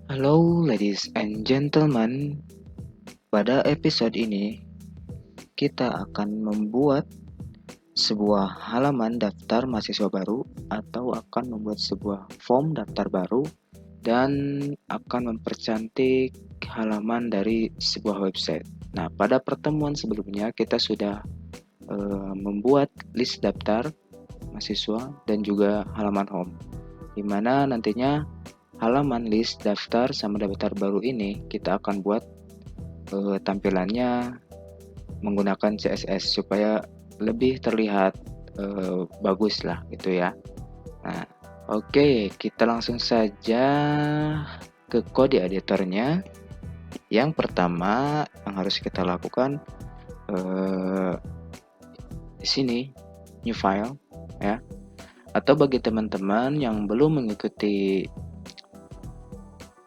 Halo ladies and gentlemen, pada episode ini kita akan membuat sebuah halaman daftar mahasiswa baru atau akan membuat sebuah form daftar baru dan akan mempercantik halaman dari sebuah website. Nah, pada pertemuan sebelumnya kita sudah membuat list daftar mahasiswa dan juga halaman home, di mana nantinya halaman list daftar sama daftar baru ini kita akan buat tampilannya menggunakan CSS supaya lebih terlihat bagus lah gitu ya. Nah, oke, kita langsung saja ke kode editornya. Yang pertama yang harus kita lakukan di sini new file ya. Atau bagi teman-teman yang belum mengikuti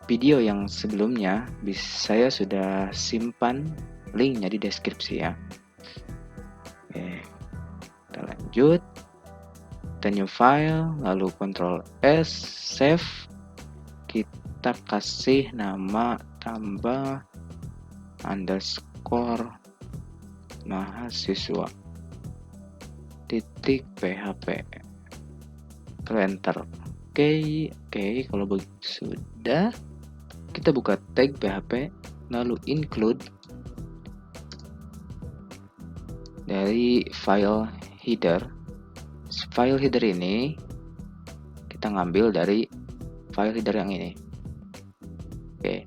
video yang sebelumnya, saya sudah simpan linknya di deskripsi ya. Oke, kita lanjut, kita new file, lalu Ctrl S, save, kita kasih nama tambah underscore mahasiswa titik php, enter. Oke, kalau begitu sudah, kita buka tag php, lalu include dari file header. File header ini kita ngambil dari file header yang ini. Oke,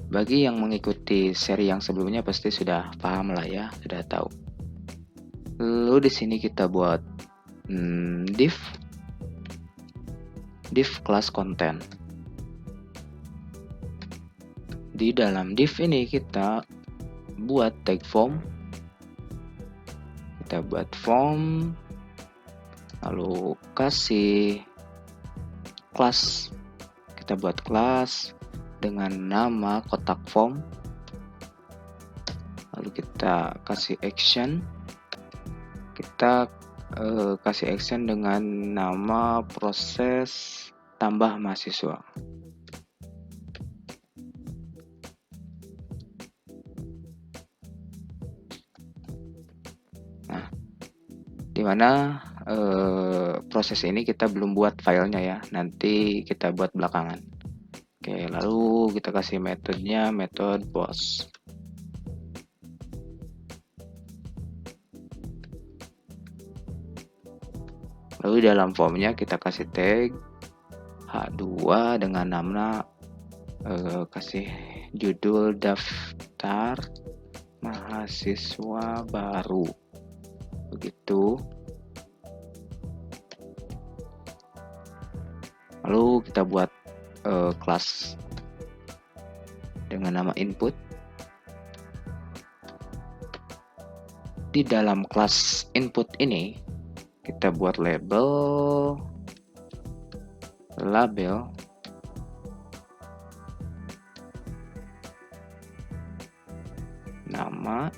bagi yang mengikuti seri yang sebelumnya pasti sudah paham lah ya, sudah tahu. Lalu di sini kita buat div class content. Di dalam div ini kita buat tag form. Kita buat form, lalu kasih class. Kita buat class dengan nama kotak form. Lalu kita kasih action. Kita kasih action dengan nama proses tambah mahasiswa. Nah, dimana proses ini kita belum buat filenya ya, nanti kita buat belakangan. Oke, lalu kita kasih metodenya metode post. Lalu dalam formnya kita kasih tag H2 dengan nama kasih judul daftar mahasiswa baru. Begitu. Lalu kita buat kelas dengan nama input. Di dalam kelas input ini kita buat label nama,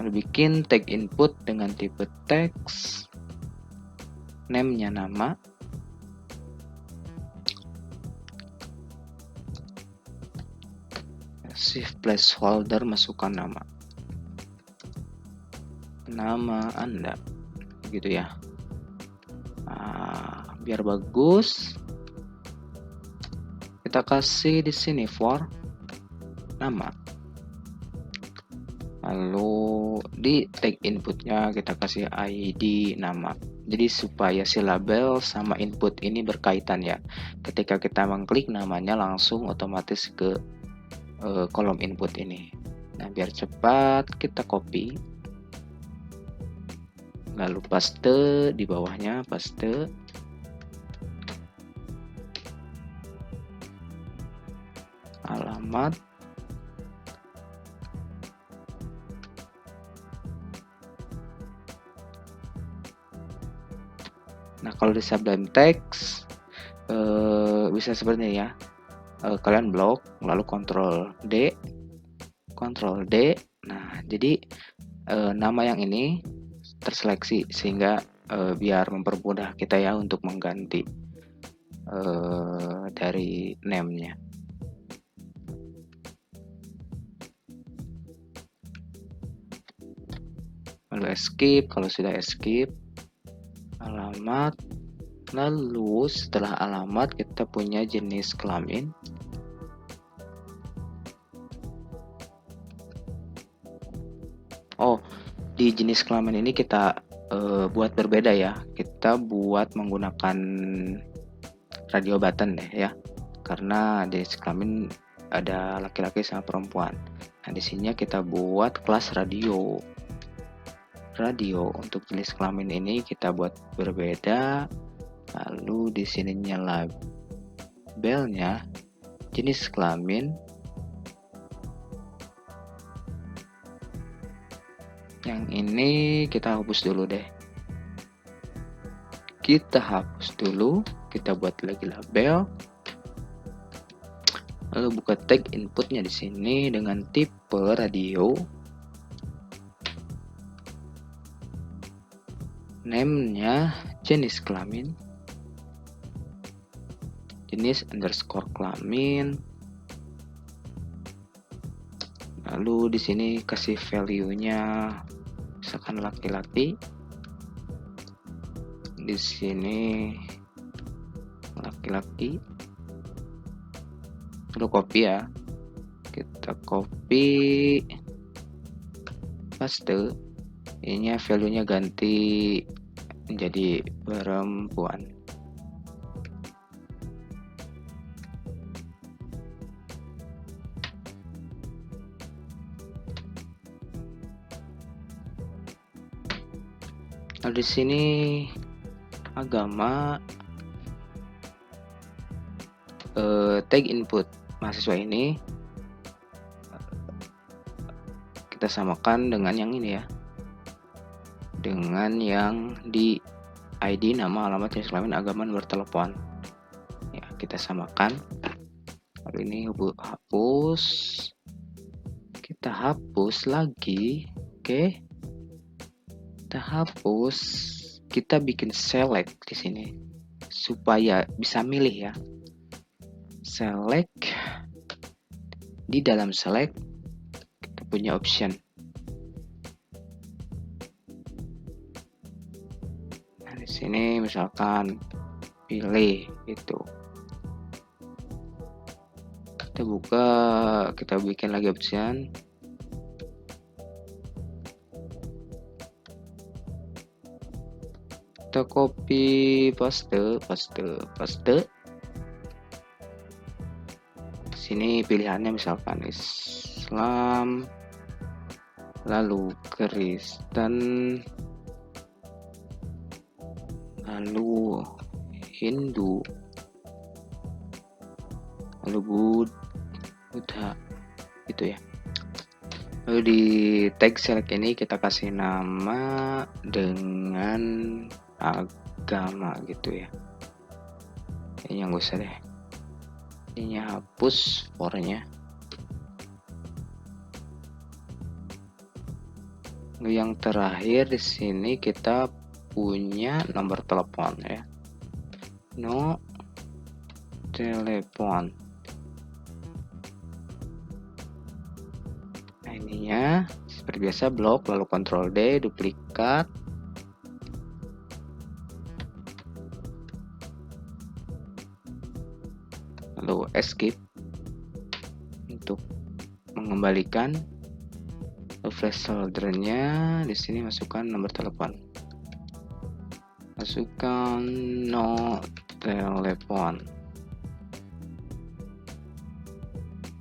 lalu bikin tag input dengan tipe text, name-nya nama, shift placeholder, masukkan nama Anda gitu ya. Nah, biar bagus kita kasih di sini for nama, lalu di tag inputnya kita kasih ID nama, jadi supaya si label sama input ini berkaitan ya. Ketika kita mengklik namanya langsung otomatis ke kolom input ini. Nah, biar cepat kita copy, lalu paste di bawahnya, paste, alamat, nah kalau di Sublime Text bisa seperti ini ya, kalian blok lalu Ctrl D. Nah, jadi nama yang ini terseleksi sehingga biar mempermudah kita ya untuk mengganti dari name-nya. Lalu escape, kalau sudah escape, alamat, lalu setelah alamat kita punya jenis kelamin. Oh, di jenis kelamin ini kita buat berbeda ya. Kita buat menggunakan radio button deh ya. Karena di jenis kelamin ada laki-laki sama perempuan. Nah, di sini kita buat kelas radio. Untuk jenis kelamin ini kita buat berbeda. Lalu di sininya labelnya jenis kelamin. Yang ini kita hapus dulu deh. Kita hapus dulu, kita buat lagi label. Lalu buka tag inputnya di sini dengan tipe radio. Name-nya jenis kelamin. Jenis underscore kelamin. Lalu di sini kasih value-nya misalkan laki-laki. Di sini laki-laki. Lalu copy ya. Kita copy, paste. Ininya value-nya ganti menjadi perempuan. Lalu di sini agama, tag input mahasiswa ini kita samakan dengan yang ini ya, dengan yang di ID, nama, alamat, jenis kelamin, agama, nomor telepon ya, kita samakan. Lalu ini hapus, kita hapus lagi. Oke, kita hapus, kita bikin select di sini supaya bisa milih ya. Select, di dalam select kita punya option. Nah, di sini misalkan pilih itu. Kita buka, kita bikin lagi option. Kita copy, paste. Sini pilihannya misalkan Islam, lalu Kristen, lalu Hindu, lalu Buddha, gitu ya. Lalu di tag select ini kita kasih nama dengan agama gitu ya. Ini yang gak usah deh. Ini hapus for-nya. Lalu yang terakhir di sini kita punya nomor telepon ya. No telepon. Nah, ininya seperti biasa blok, lalu Ctrl D, duplikat. Lalu escape untuk mengembalikan. Lalu placeholder-nya di sini masukkan nomor telepon. Masukkan no telepon.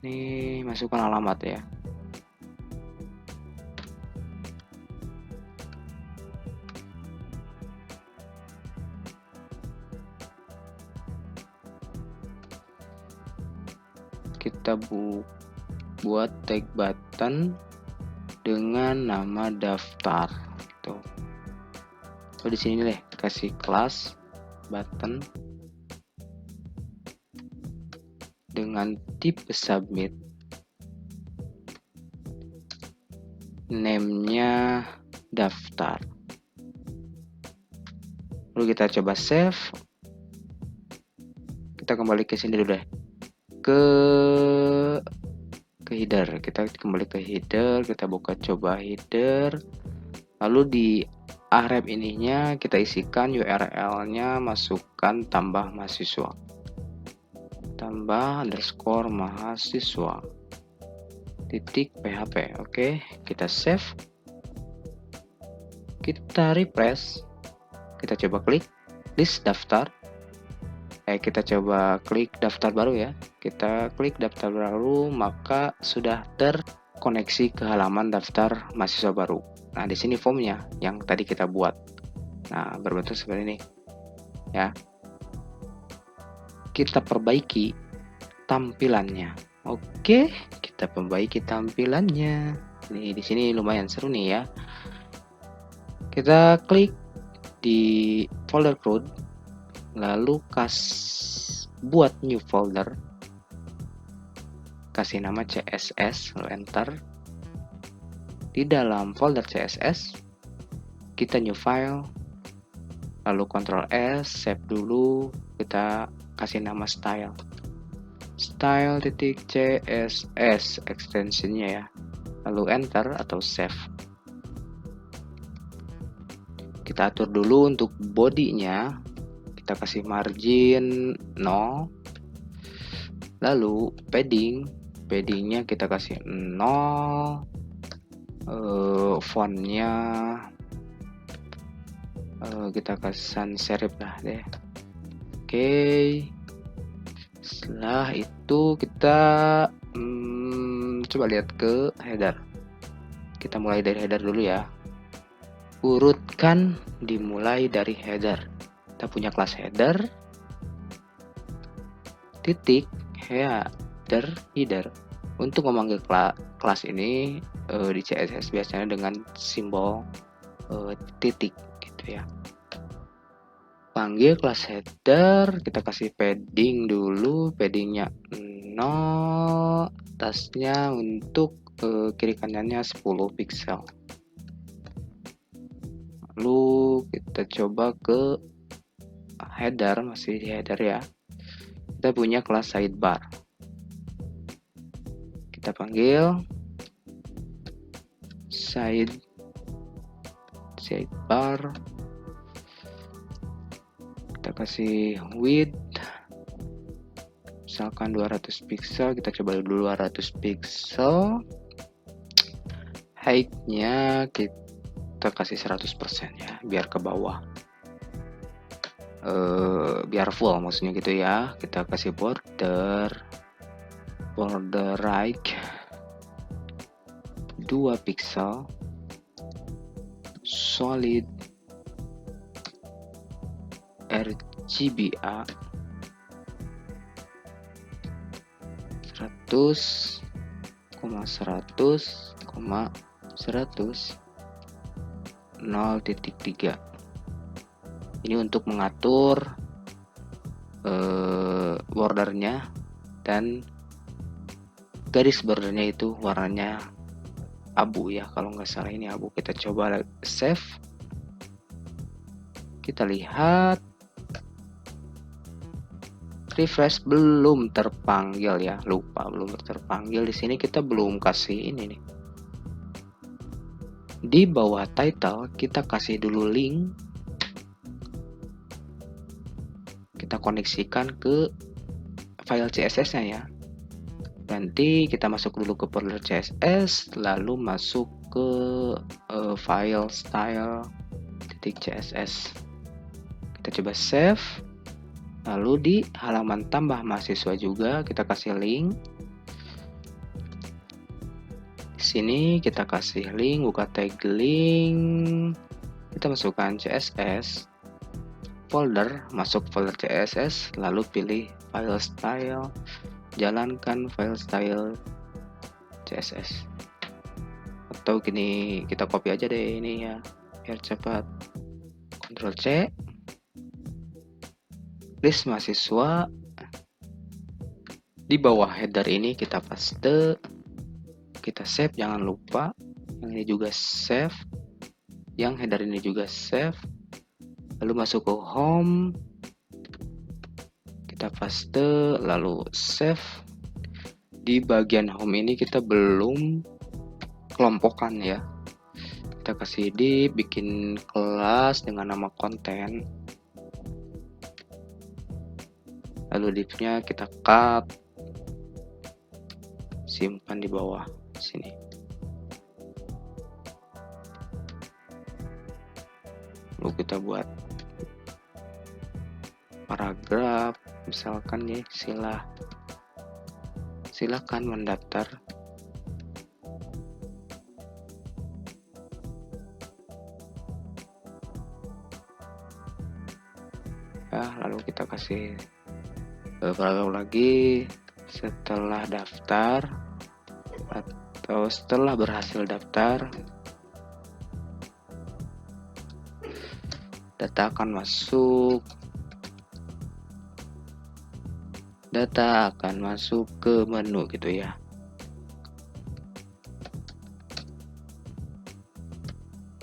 Ini masukkan alamat ya. Kita buat tag button dengan nama daftar. Tuh. So, di sini deh kasih kelas button dengan tipe submit. name-nya daftar. Lalu kita coba save. Kita kembali ke sini dulu deh. Ke header. Kita kembali ke header, kita buka coba header. Lalu di arep ininya kita isikan URL-nya, masukkan tambah mahasiswa. Tambah underscore mahasiswa titik php. Oke, kita save. Kita refresh. Kita coba klik list daftar. Kita coba klik daftar baru ya. Kita klik daftar baru, maka sudah terkoneksi ke halaman daftar mahasiswa baru. Nah, di sini formnya yang tadi kita buat. Nah, berbentuk seperti ini. Ya. Kita perbaiki tampilannya. Oke, kita perbaiki tampilannya. Ini di sini lumayan seru nih ya. Kita klik di folder code, lalu buat new folder, kasih nama CSS, lalu enter. Di dalam folder CSS kita new file, lalu Ctrl S, save dulu, kita kasih nama style.css extensionnya ya, lalu enter atau save. Kita atur dulu untuk bodinya, kita kasih margin 0, lalu paddingnya kita kasih 0, fontnya kita kasih sans serif lah deh. Oke. Setelah itu kita coba lihat ke header. Kita mulai dari header dulu ya. Urutkan dimulai dari header. Kita punya kelas header, titik header. Untuk memanggil kelas ini di CSS biasanya dengan simbol titik gitu ya. Panggil kelas header, kita kasih padding dulu, paddingnya 0, atasnya untuk kiri kanannya 10 pixel. Lalu kita coba ke header, masih di header ya. Kita punya kelas sidebar. Kita panggil sidebar. Kita kasih width misalkan 200 pixel, kita coba dulu 200 pixel. Height-nya kita kasih 100% ya, biar ke bawah. Biar full maksudnya gitu ya. Kita kasih border right 2 pixel, solid RGBA 100, 0.3. Ini untuk mengatur bordernya, dan garis bordernya itu warnanya abu ya, kalau nggak salah ini abu. Kita coba save, kita lihat refresh, belum terpanggil ya, lupa belum terpanggil. Di sini kita belum kasih ini nih. Di bawah title kita kasih dulu link, kita koneksikan ke file CSS-nya ya. Nanti kita masuk dulu ke folder CSS, lalu masuk ke file style.css. Kita coba save. Lalu di halaman tambah mahasiswa juga kita kasih link. Di sini kita kasih link, buka tag link. Kita masukkan CSS. Folder, masuk folder CSS, lalu pilih file style, jalankan file style CSS. Atau gini, kita copy aja deh ini ya, biar cepat. Ctrl C, list mahasiswa. Di bawah header ini kita paste, kita save jangan lupa. yang ini juga save, yang header ini juga save. Lalu masuk ke home, kita paste, lalu save. Di bagian home ini kita belum kelompokan ya. Kita kasih div, bikin kelas dengan nama konten. Lalu divnya kita cut, simpan di bawah sini. Lalu kita buat paragraf, misalkan nih, silakan mendaftar. Ya, lalu kita kasih paragraf lagi, setelah daftar atau setelah berhasil daftar, data akan masuk ke menu gitu ya.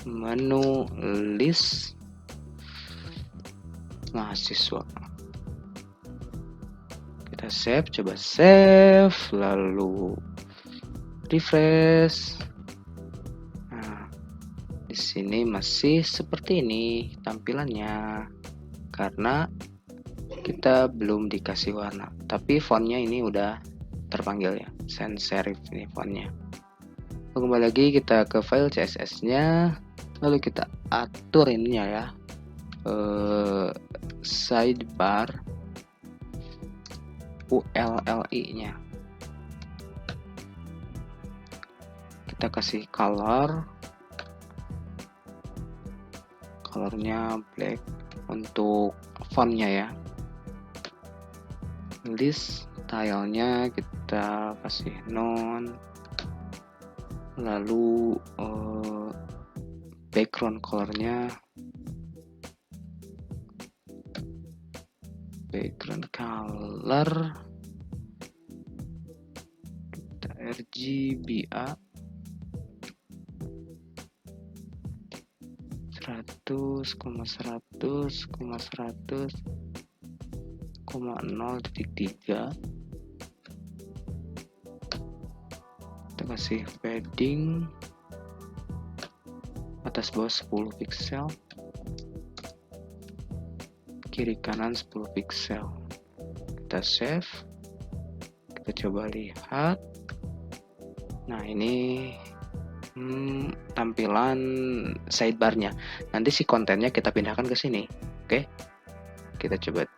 Menu list mahasiswa. Kita save, coba save, lalu refresh. Nah, di sini masih seperti ini tampilannya karena kita belum dikasih warna, tapi fontnya ini udah terpanggil ya, sans serif ini fontnya. Kembali lagi kita ke file CSS nya, lalu kita atur ininya ya, sidebar ULLI nya kita kasih colornya black untuk fontnya ya. List stylenya kita kasih none, lalu background colornya kita RGBA 100,100,100,0.3. Kita kasih padding atas bawah 10 pixel, kiri kanan 10 pixel. Kita save, kita coba lihat. Nah, ini tampilan sidebarnya. Nanti si kontennya kita pindahkan ke sini. Oke, kita coba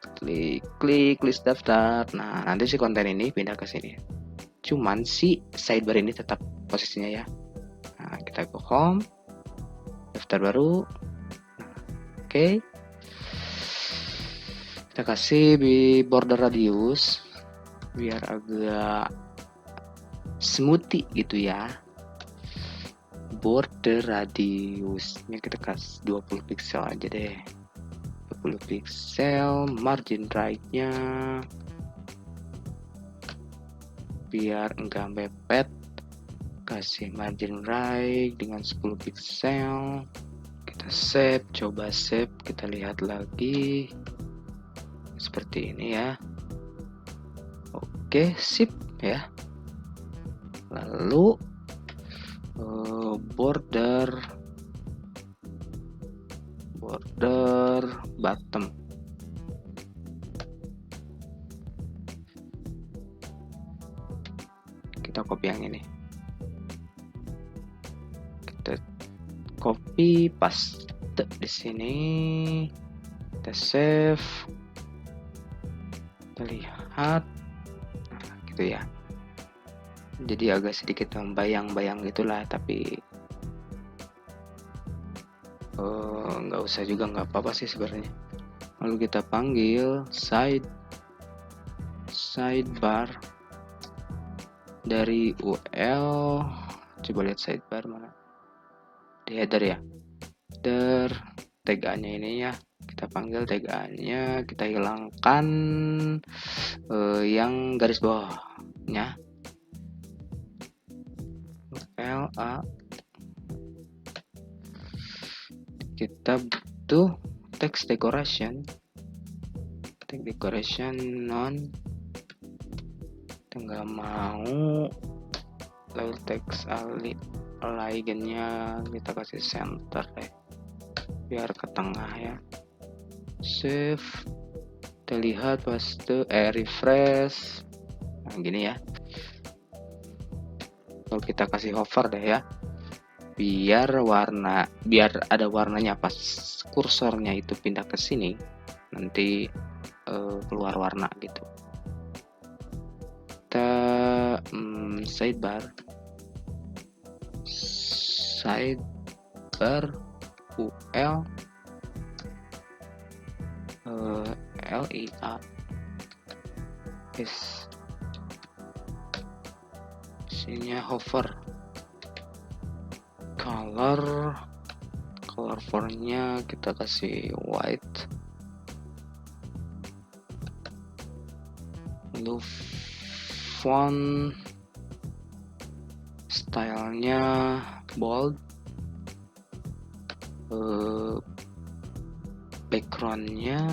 klik list daftar. Nah, nanti si konten ini pindah ke sini. Cuman si sidebar ini tetap posisinya ya. Nah, kita ke home, daftar baru. Oke, kita kasih di border radius biar agak smoothie gitu ya. Border radiusnya kita kasih 20 pixel aja deh, 20 pixel. Margin right-nya biar enggak mepet, kasih margin right dengan 10 pixel. Kita save, coba save, kita lihat lagi seperti ini ya. Oke, sip ya. Lalu border bottom kita copy yang ini, kita copy paste di sini, kita save, kita lihat. Nah, gitu ya. Jadi agak sedikit membayang-bayang gitulah, tapi nggak usah juga, nggak apa-apa sih sebenarnya. Lalu kita panggil sidebar dari UL. Coba lihat sidebar mana di header ya, header tag-nya ini ya, kita panggil tag-nya, kita hilangkan yang garis bawahnya, LA kita butuh text decoration non, kita nggak mau. Lalu text alignnya kita kasih center deh, biar ke tengah ya. Save, kita lihat refresh. Nah gini ya. Lalu kita kasih hover deh ya, biar ada warnanya pas kursornya itu pindah ke sini, nanti keluar warna gitu. Kita sidebar UL LIA is sininya hover. Color fontnya kita kasih white. Lalu font stylenya bold. Backgroundnya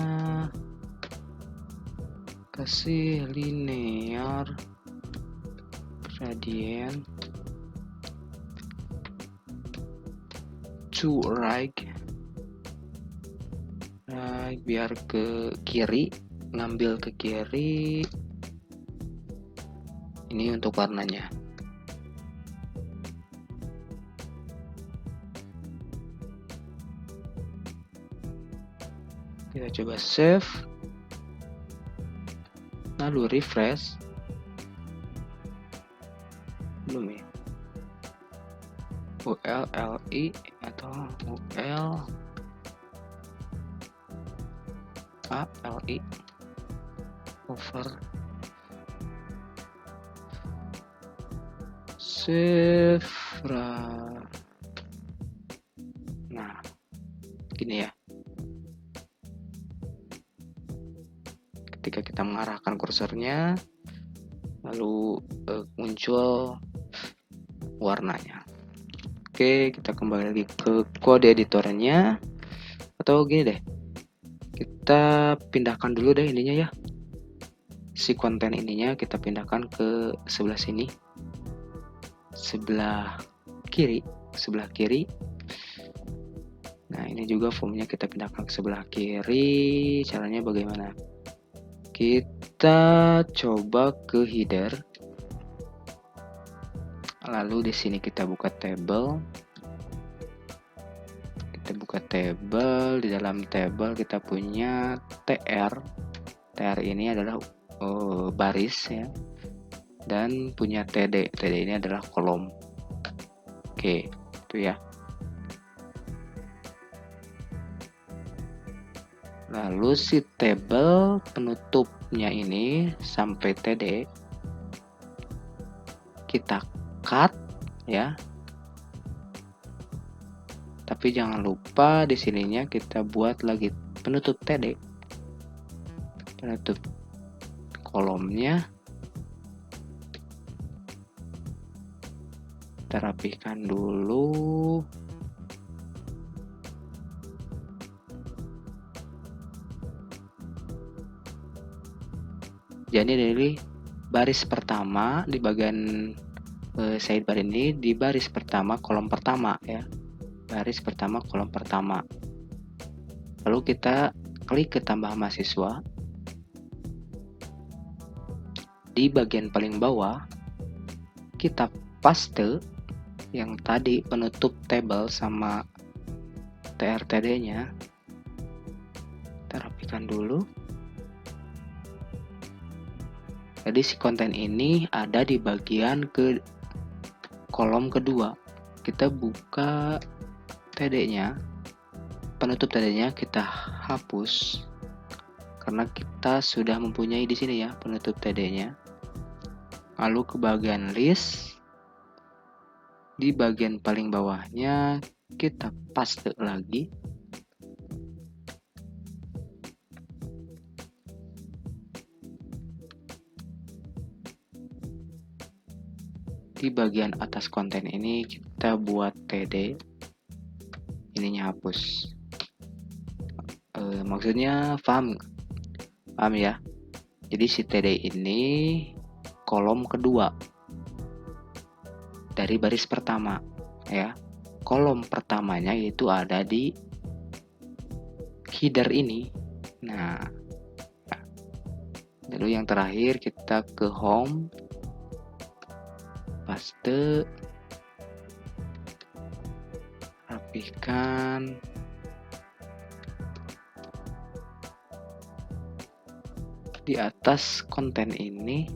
kasih linear gradient to right, biar ke kiri, ngambil ke kiri. Ini untuk warnanya. Kita coba save, lalu refresh. Belum ya, ULLI atau ULALI over, save. Nah gini ya, ketika kita mengarahkan kursornya lalu muncul warnanya. Oke, kita kembali lagi ke kode editornya, atau gini deh, kita pindahkan dulu deh ininya ya, si konten ininya kita pindahkan ke sebelah sini, sebelah kiri. Nah ini juga formnya kita pindahkan ke sebelah kiri. Caranya bagaimana? Kita coba ke header, lalu di sini kita buka table. Di dalam table kita punya tr ini adalah baris ya, dan punya td ini adalah kolom. Oke, itu ya. Lalu si table penutupnya ini sampai td kita cut ya. Tapi jangan lupa di sininya kita buat lagi penutup td, penutup kolomnya. Kita rapihkan dulu. Jadi dari baris pertama di bagian sidebar ini, di baris pertama kolom pertama ya, baris pertama kolom pertama. Lalu kita klik ke tambah mahasiswa. Di bagian paling bawah kita paste yang tadi penutup table sama trtd nya. Kita rapikan dulu. Jadi si konten ini ada di bagian ke kolom kedua. Kita buka td-nya, penutup td-nya kita hapus karena kita sudah mempunyai di sini ya penutup td-nya. Lalu ke bagian list, di bagian paling bawahnya kita paste lagi. Di bagian atas konten ini kita buat td, ininya hapus. Maksudnya paham ya. Jadi si TD ini kolom kedua dari baris pertama ya. Kolom pertamanya itu ada di header ini. Nah, lalu yang terakhir kita ke home, paste, rapihkan. Di atas konten ini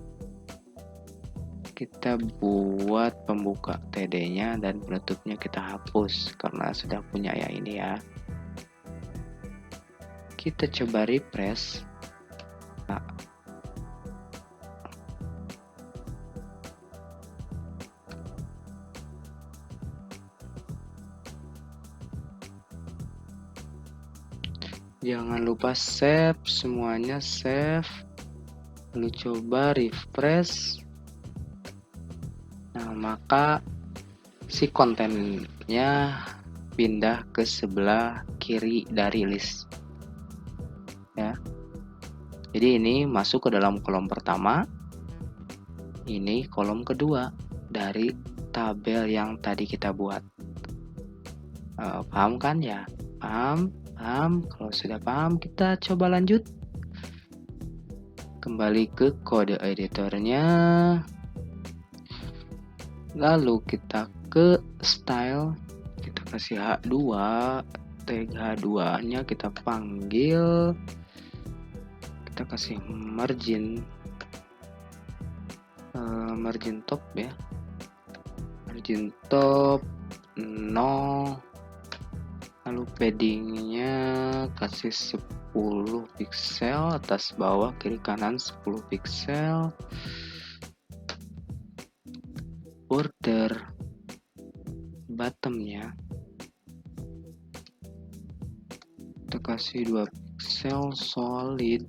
kita buat pembuka TD-nya dan penutupnya kita hapus karena sudah punya ya ini ya. Kita coba refresh. Nah, jangan lupa save, semuanya save. Lalu coba refresh. Nah, maka si kontennya pindah ke sebelah kiri dari list ya. Jadi ini masuk ke dalam kolom pertama, ini kolom kedua dari tabel yang tadi kita buat. Paham kan ya? Paham? Kalau sudah paham, kita coba lanjut. Kembali ke kode editornya. Lalu kita ke style, kita kasih H2, tag H2 nya kita panggil, kita kasih margin top ya, margin top 0, lalu paddingnya kasih 10 pixel, atas bawah kiri kanan 10 pixel, border bottomnya kita kasih 2 pixel, solid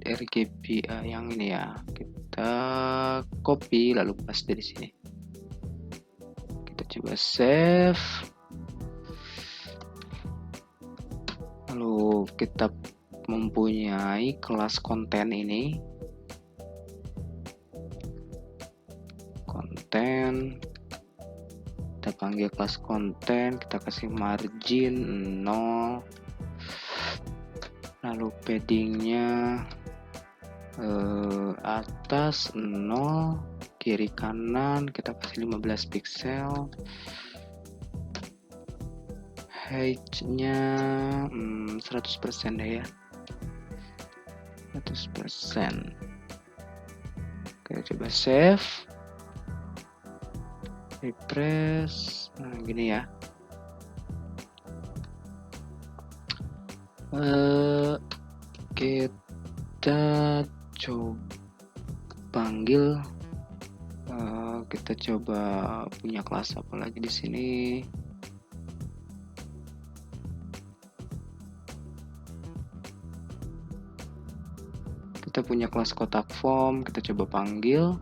RGB yang ini ya, kita copy lalu paste di sini. Kita coba save, lalu kita mempunyai kelas konten ini, konten, kita panggil kelas konten, kita kasih margin 0, lalu paddingnya atas 0, kiri kanan kita kasih 15 pixel, height-nya 100% deh ya, 100%. Oke, coba save, refresh. Nah, gini ya. Kita coba panggil, kita coba punya kelas apa lagi di sini. Kita punya kelas kotak form, kita coba panggil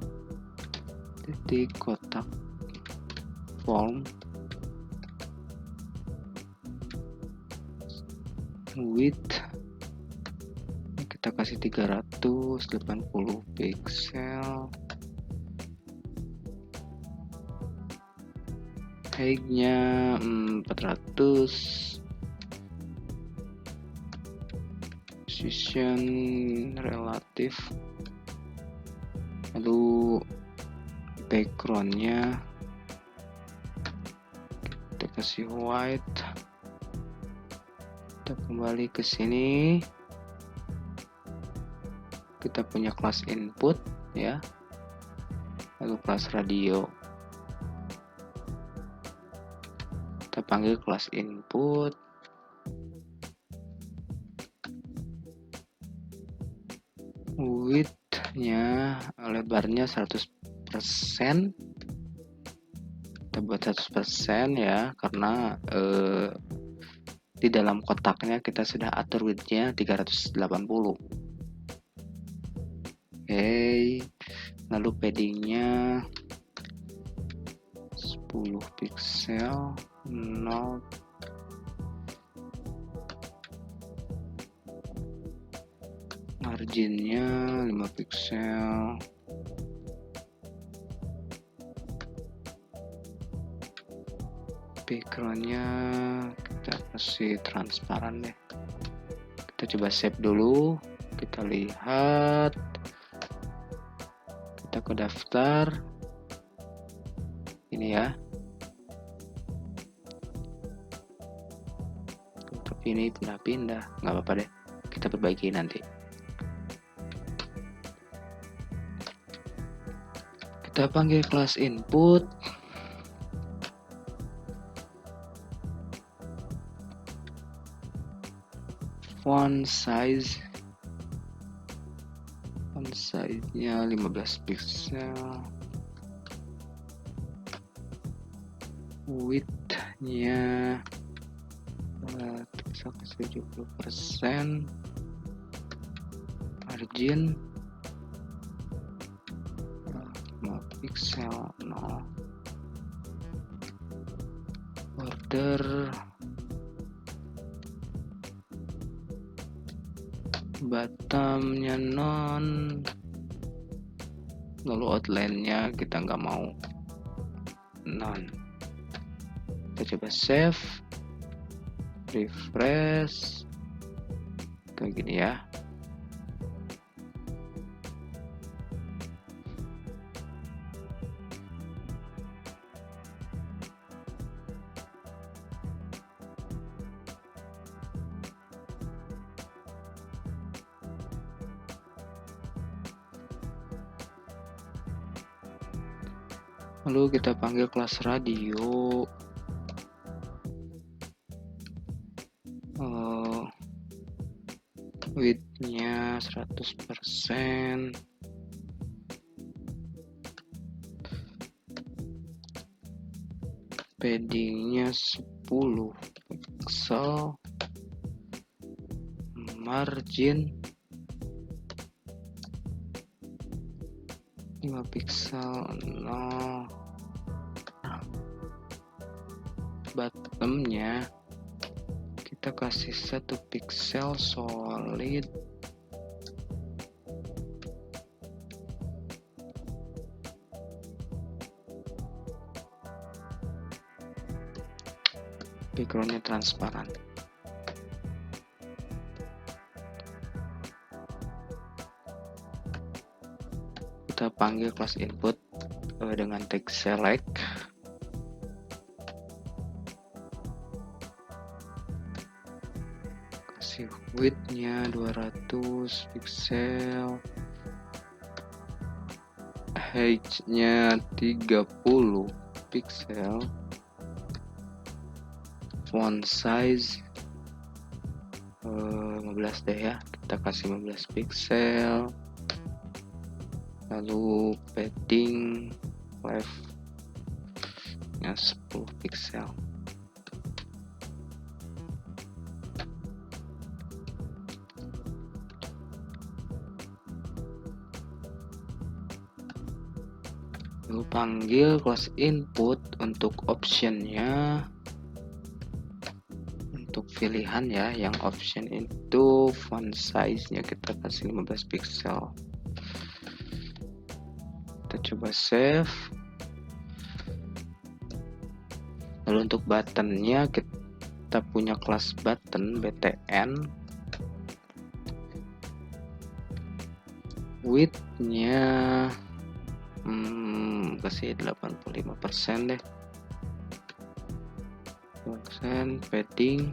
titik kotak form width kita kasih 380 pixel, height-nya 400, position relatif, lalu background-nya kita kasih white. Kita kembali ke sini, kita punya kelas input ya, lalu kelas radio, kita panggil kelas input, width-nya lebarnya 100%, kita buat 100% ya, karena di dalam kotaknya kita sudah atur width-nya 380. Oke, lalu padding-nya 10 pixel, 0 marginnya 5 pixel, backgroundnya kita kasih transparan deh. Kita coba save dulu, kita lihat, kita ke daftar ini ya. Tapi ini pindah-pindah, nggak apa-apa deh, kita perbaiki nanti. Kita panggil kelas input, font size-nya 15 pixel, width-nya 70%, margin 5 pixel, 0, border bottomnya non, lalu outline-nya kita nggak mau non. Kita coba save, refresh kayak gini ya. Lalu kita panggil kelas radio, width-nya 100%, padding-nya 10 pixel, margin 5 pixel, 0, bottomnya kita kasih 1 pixel solid, backgroundnya transparan. Kita panggil kelas input dengan tag select, kasih width-nya 200 pixel, height-nya 30 pixel, font size 15 deh ya, kita kasih 15 pixel, lalu padding left nya 10 pixel. Lalu panggil kelas input untuk optionnya, untuk pilihan ya, yang option itu font size-nya kita kasih 15 pixel. Kita coba save. Lalu untuk buttonnya kita punya kelas button btn, width-nya kasih 85% deh, padding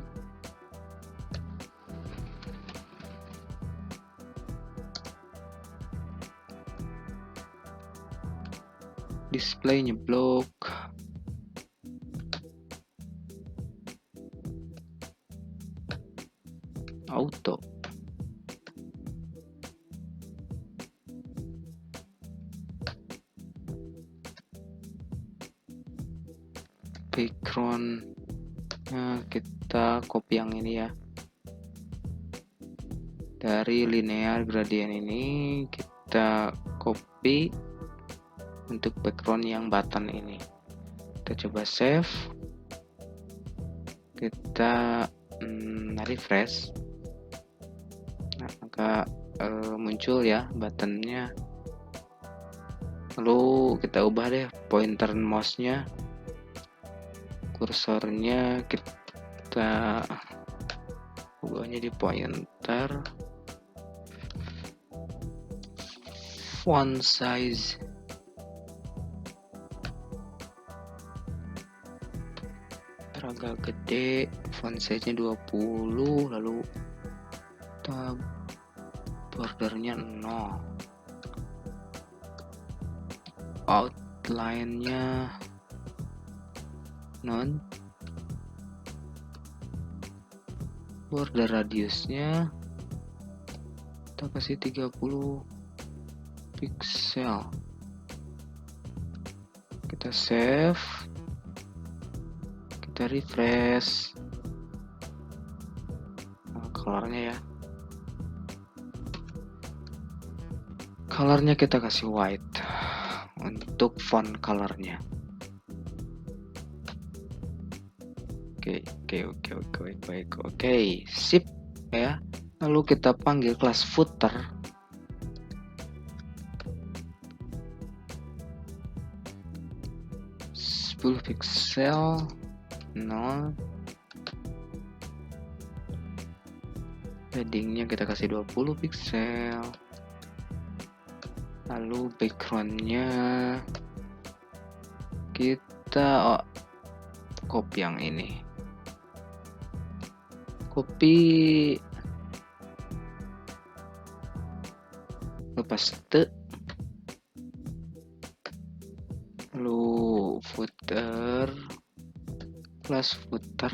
display-nya block, auto, background. Nah, kita copy yang ini ya, dari linear gradient ini kita copy untuk background yang button ini. Kita coba save, kita refresh. Nah, maka muncul ya buttonnya. Lalu kita ubah deh pointer mouse-nya, kursornya kita ubahnya di pointer, font size agak gede, font size-nya 20, lalu kita bordernya 0, outline-nya none, border radiusnya kita kasih 30 pixel. Kita save, kita refresh. Nah, colornya ya, colornya kita kasih white untuk font colornya. Oke, sip ya. Lalu kita panggil kelas footer. Pixel 0, paddingnya kita kasih 20 pixel, lalu backgroundnya kita copy yang ini, copy, lepas paste, lalu footer, kelas footer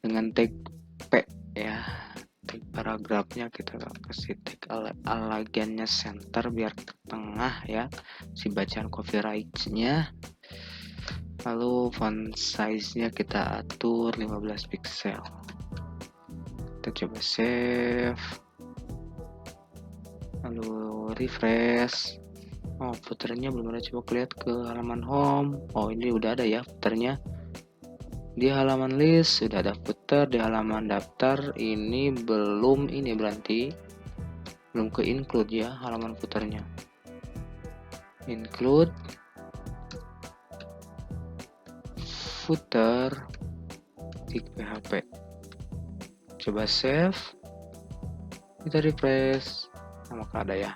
dengan tag P ya, tag paragrafnya kita kasih tag alignnya center biar ke tengah ya si bacaan copyright-nya. Lalu font size-nya kita atur 15 pixel. Kita coba save, lalu refresh. Oh, footernya belum ada, coba lihat ke halaman home. Oh, ini udah ada ya footernya. Di halaman list sudah ada footer, di halaman daftar ini belum, ini berarti belum ke include ya halaman footernya. Include footer di PHP. Coba save, kita refresh. Nah, maka ada ya.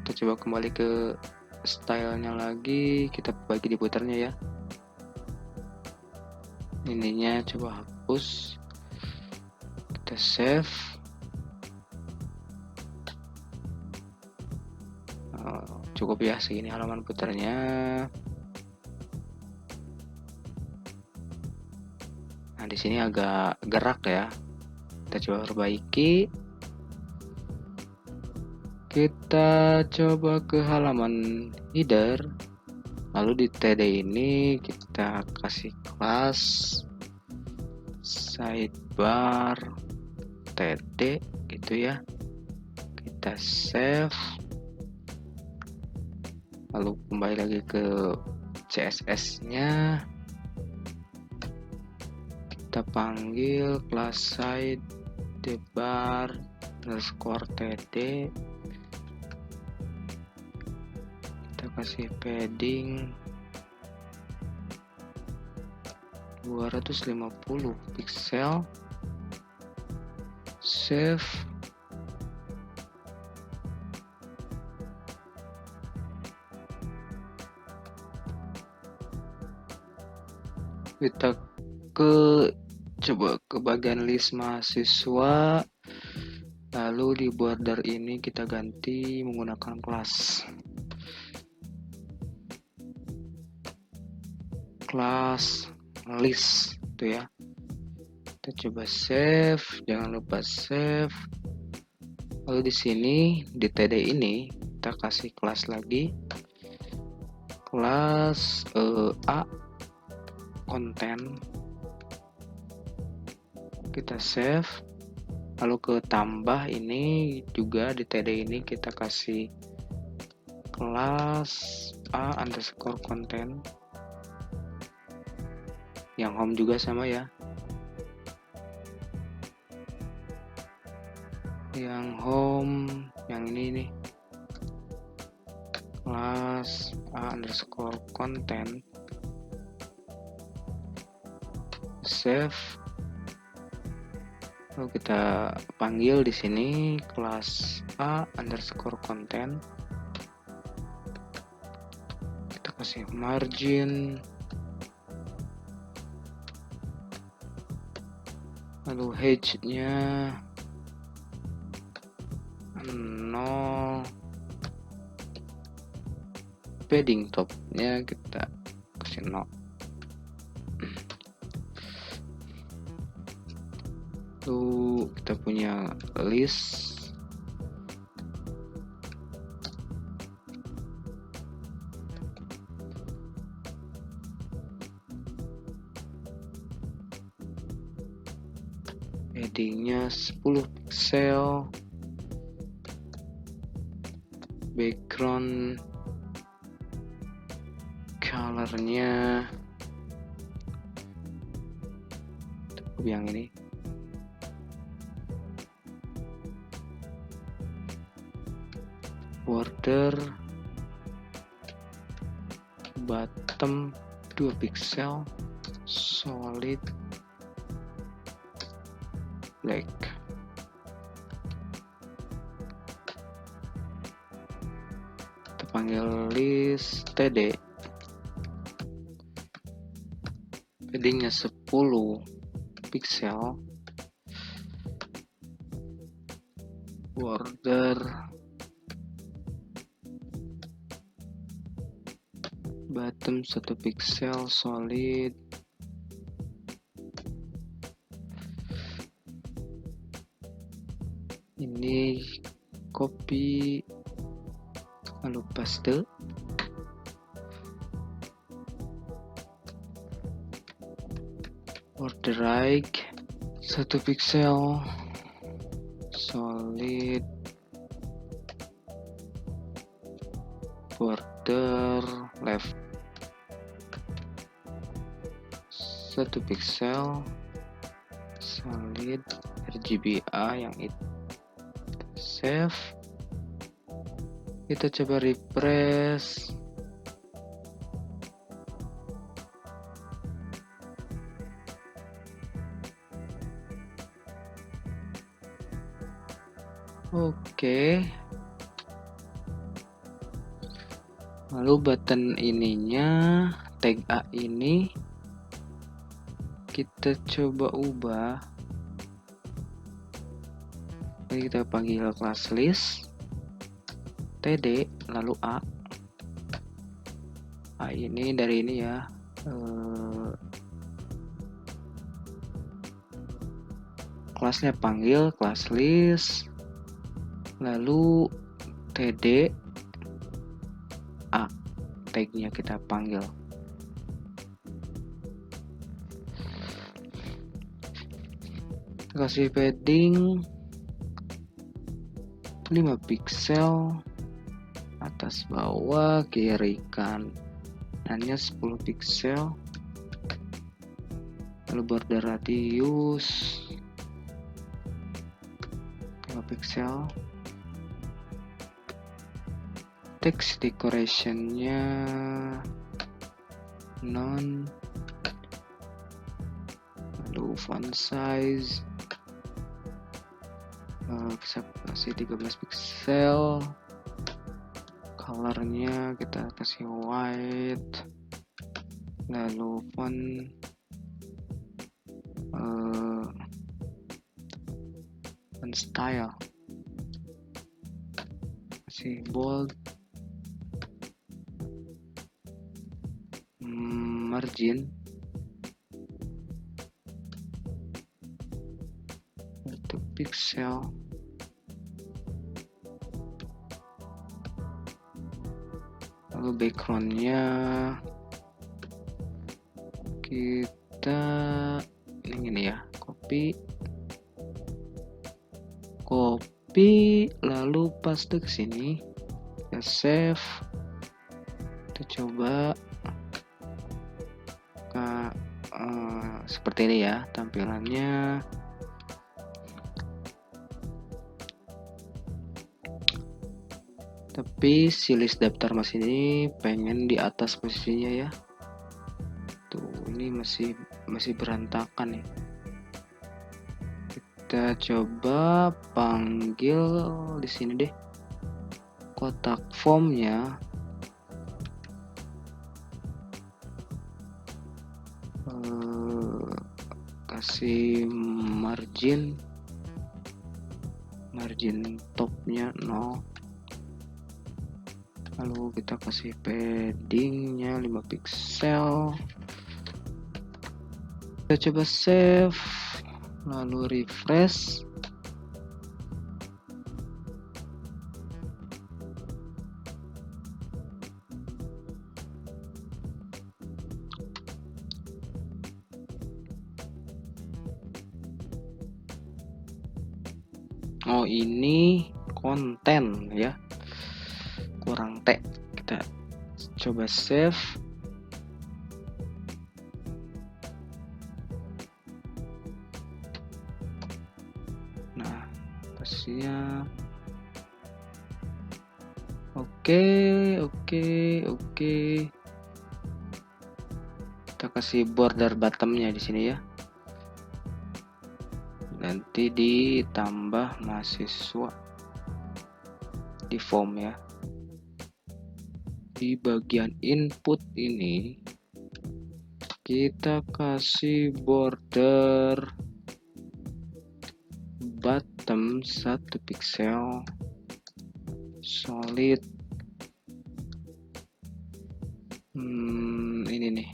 Kita coba kembali ke stylenya lagi, kita bagi di footernya ya. Ininya coba hapus, kita save. Cukup ya segini halaman footernya. Nah, di sini agak gerak ya. Kita coba perbaiki. Kita coba ke halaman header, lalu di TD ini kita kasih kelas sidebar TD gitu ya. Kita save, lalu kembali lagi ke CSS-nya, kita panggil kelas sidebar underscore TD. Kita kasih padding 250 pixel, save, kita coba ke bagian list mahasiswa, lalu di border ini kita ganti menggunakan kelas list itu ya. Kita coba save, jangan lupa save. Lalu di sini di TD ini kita kasih kelas lagi, kelas A konten. Kita save, lalu ke tambah ini juga di TD ini kita kasih kelas A underscore content, yang home juga sama ya, yang home yang ini nih, kelas A underscore content, save. Lalu kita panggil di sini kelas A underscore content, kita kasih margin, lalu height-nya 0, padding top-nya kita kasih 0. Lalu kita punya list, paddingnya 10 pixel, background colornya yang ini, border bottom 2 pixel, solid black. Kita panggil list td, paddingnya 10 pixel, border bottom 1 pixel, solid. Ini copy lalu paste, border right 1 pixel, solid, border left 1 pixel, solid, RGBA yang itu. Save. Kita coba refresh. Oke. Lalu button ininya, tag A ini kita coba ubah. Jadi kita panggil class list td lalu A. A ini dari ini ya, kelasnya panggil class list lalu td A, tagnya kita panggil. Kita kasih padding 5 pixel, atas bawah kiri kanannya 10 pixel, lalu border radius 5 pixel, text decorationnya none, lalu font size bisa kasih 13 pixel, colornya kita kasih white, lalu font style kasih bold, margin 1 pixel, lalu backgroundnya kita ini ya, copy lalu paste ke sini, ya save. Kita coba seperti ini ya tampilannya. Tapi si list daftar Mas ini pengen di atas posisinya ya. Tuh, ini masih berantakan nih. Kita coba panggil di sini deh. Kotak formnya kasih margin topnya 0, lalu kita kasih paddingnya 5 pixel. Kita coba save lalu refresh. Oh, ini konten ya, kurang T. Kita coba save. Nah, posisinya oke. Kita kasih border bottomnya di sini ya. Nanti ditambah mahasiswa di form ya. Di bagian input ini kita kasih border bottom 1 pixel solid. Ini nih,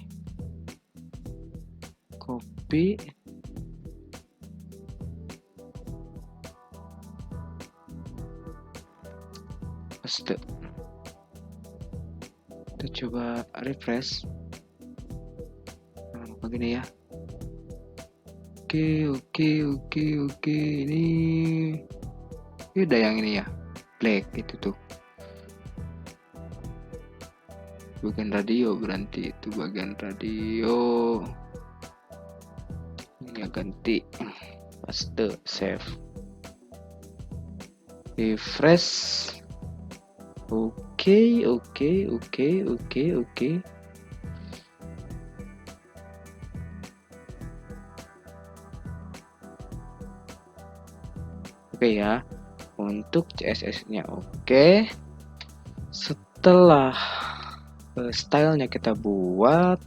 copy, paste. Kita coba refresh. Nah, begini ya. Oke. Ini udah yang ini ya, black itu tuh. Bagian radio berarti itu bagian radio. Ini ganti, paste, save, refresh. Oke. Oke ya, untuk CSS-nya oke. Setelah stylenya kita buat,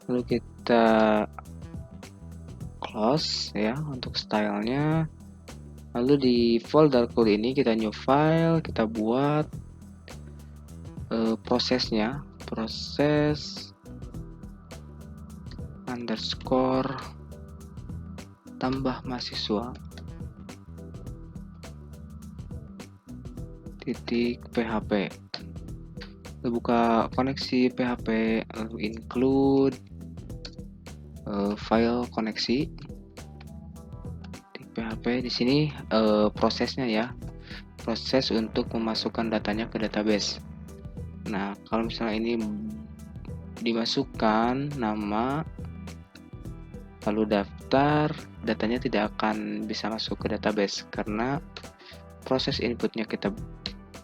lalu kita close ya untuk stylenya. Lalu di folder cool ini kita new file, kita buat prosesnya, proses underscore tambah mahasiswa titik php. Lalu buka koneksi PHP, lalu include file koneksi di PHP. Di sini prosesnya ya, proses untuk memasukkan datanya ke database. Nah, kalau misalnya ini dimasukkan nama lalu daftar, datanya tidak akan bisa masuk ke database karena proses inputnya kita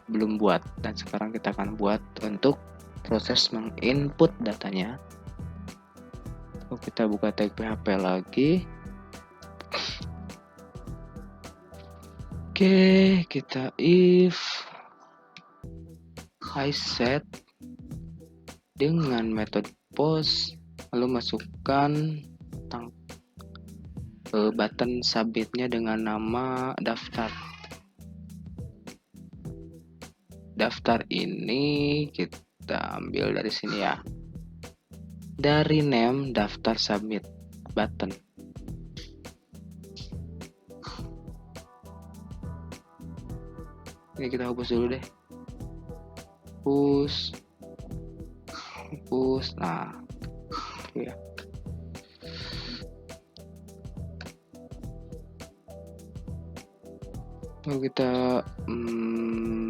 belum buat, dan sekarang kita akan buat untuk proses menginput datanya. Kita buka tag PHP lagi. Oke, kita if iSet dengan metode post, lalu masukkan button submitnya dengan nama daftar. Daftar ini kita ambil dari sini ya, dari name daftar submit button. Ini kita hapus dulu deh, hapus. Nah, ya. Lalu kita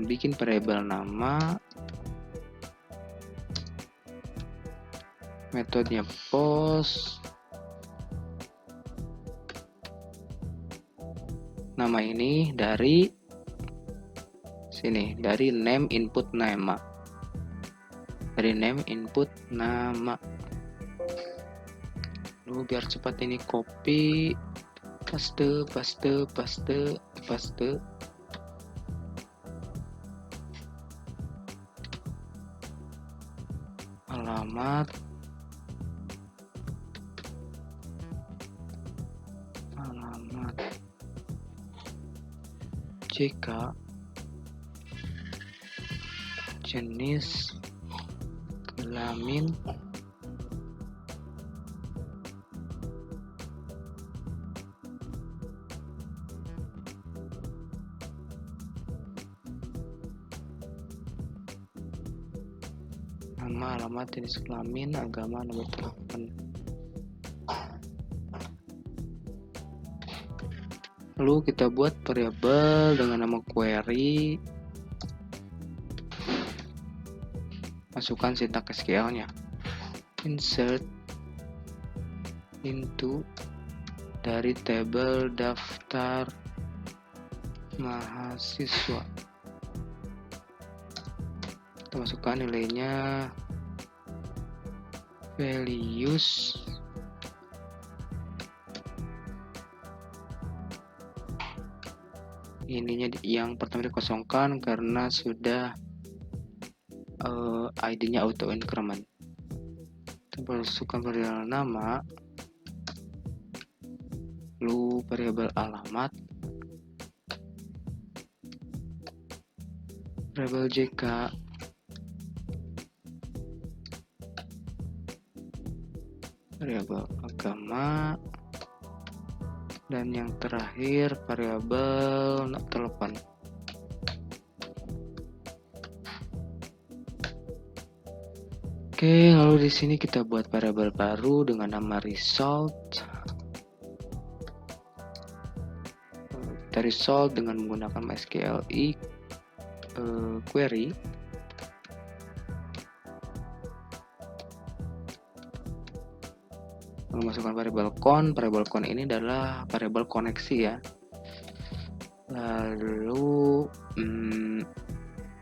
bikin variabel nama Metodenya post. Nama ini dari sini, dari name input nama. Dari name input nama. Lalu biar cepat ini copy, paste. Alamat JK, jenis kelamin, nama, alamat, jenis kelamin, agama, nomor telepon. Lalu kita buat variabel dengan nama query. Masukkan sintak SQL-nya. Insert into dari tabel daftar mahasiswa. Kita masukkan nilainya, values, ininya yang pertama dikosongkan karena sudah ID-nya auto increment. Kita masukkan variabel nama, lalu variabel alamat, variabel JK, variabel agama, dan yang terakhir variabel telepon. Oke, lalu di sini kita buat variabel baru dengan nama result. Kita result dengan menggunakan MySQL query. Lalu masukkan variabel con ini adalah variabel koneksi ya. Lalu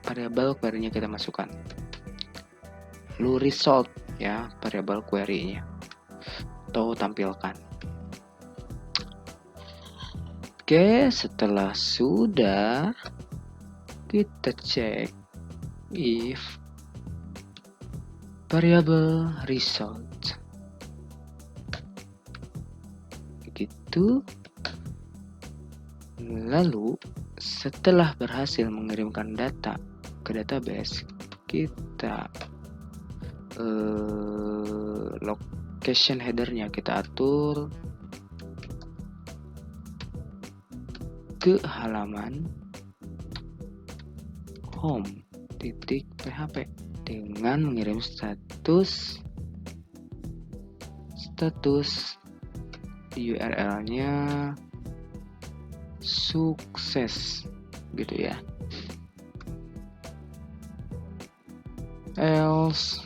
variabel query-nya kita masukkan. Lalu result ya, variabel query-nya atau tampilkan. Oke, setelah sudah, kita cek if variabel result begitu. Lalu setelah berhasil mengirimkan data ke database, kita location headernya kita atur ke halaman home.php dengan mengirim status URL-nya sukses gitu ya. Else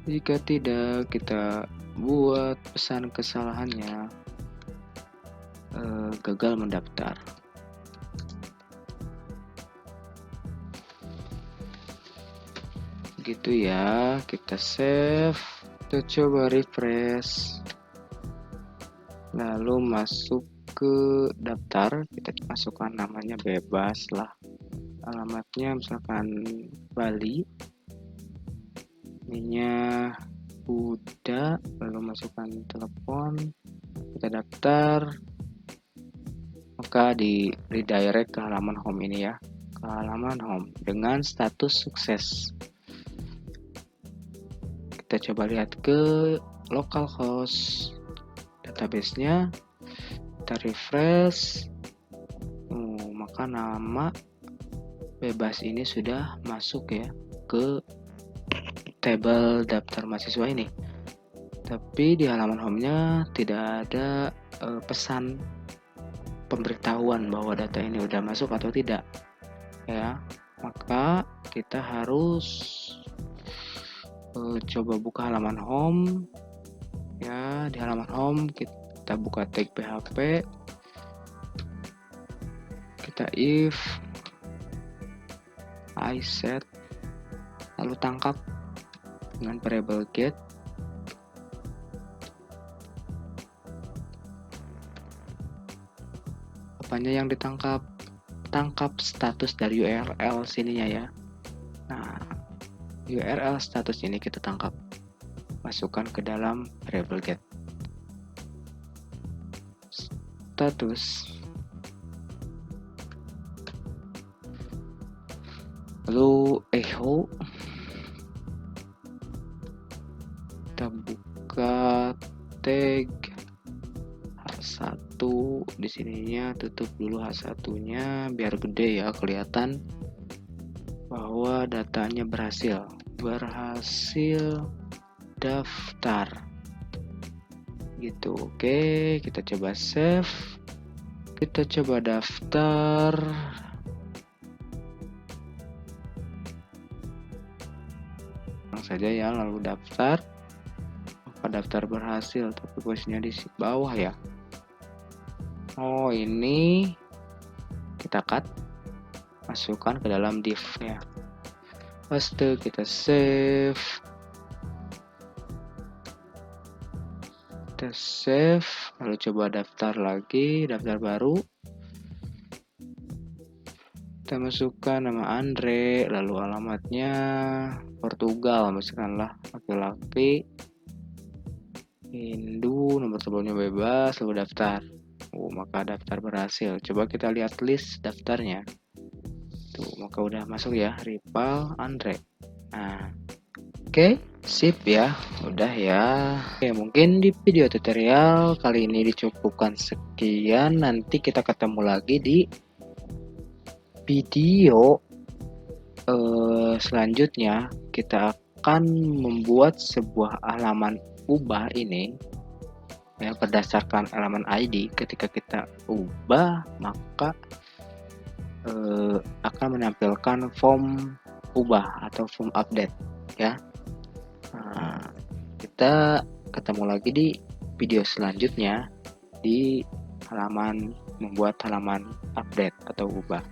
jika tidak, kita buat pesan kesalahannya gagal mendaftar. Gitu ya, kita save, kita coba refresh, lalu masuk ke daftar, kita masukkan namanya bebas lah, alamatnya misalkan Bali, ininya udah, lalu masukkan telepon, kita daftar, maka di redirect ke halaman home ini ya, ke halaman home dengan status sukses. Kita coba lihat ke localhost database-nya, kita refresh, maka nama bebas ini sudah masuk ya ke tabel daftar mahasiswa ini. Tapi di halaman home-nya tidak ada pesan pemberitahuan bahwa data ini udah masuk atau tidak ya. Maka kita harus Coba buka halaman home ya. Di halaman home kita buka tag PHP, kita if I set, lalu tangkap dengan variable get. Apanya yang ditangkap? Tangkap status dari URL sininya ya. Nah, URL status ini kita tangkap, masukkan ke dalam variable get. Status, lalu echo, kita buka tag H1 di sininya, tutup dulu H1-nya biar gede ya, kelihatan bahwa datanya berhasil daftar gitu. Oke, kita coba save, kita coba daftar. Langsung saja ya, lalu daftar. Maka daftar berhasil, tapi posisinya di bawah ya. Oh, ini kita cut, masukkan ke dalam div ya. Paste, kita save, lalu coba daftar lagi, daftar baru. Kita masukkan nama Andre, lalu alamatnya Portugal, masukkanlah laki-laki, Hindu, nomor teleponnya bebas, lalu daftar. Maka daftar berhasil. Coba kita lihat list daftarnya. Tuh, maka udah masuk ya, Rival Andre. Nah, oke, sip ya, udah ya. Oke, mungkin di video tutorial kali ini dicukupkan sekian. Nanti kita ketemu lagi di video selanjutnya. Kita akan membuat sebuah halaman ubah ini ya, berdasarkan elemen ID. Ketika kita ubah, maka akan menampilkan form ubah atau form update ya. Nah, kita ketemu lagi di video selanjutnya di halaman membuat halaman update atau ubah.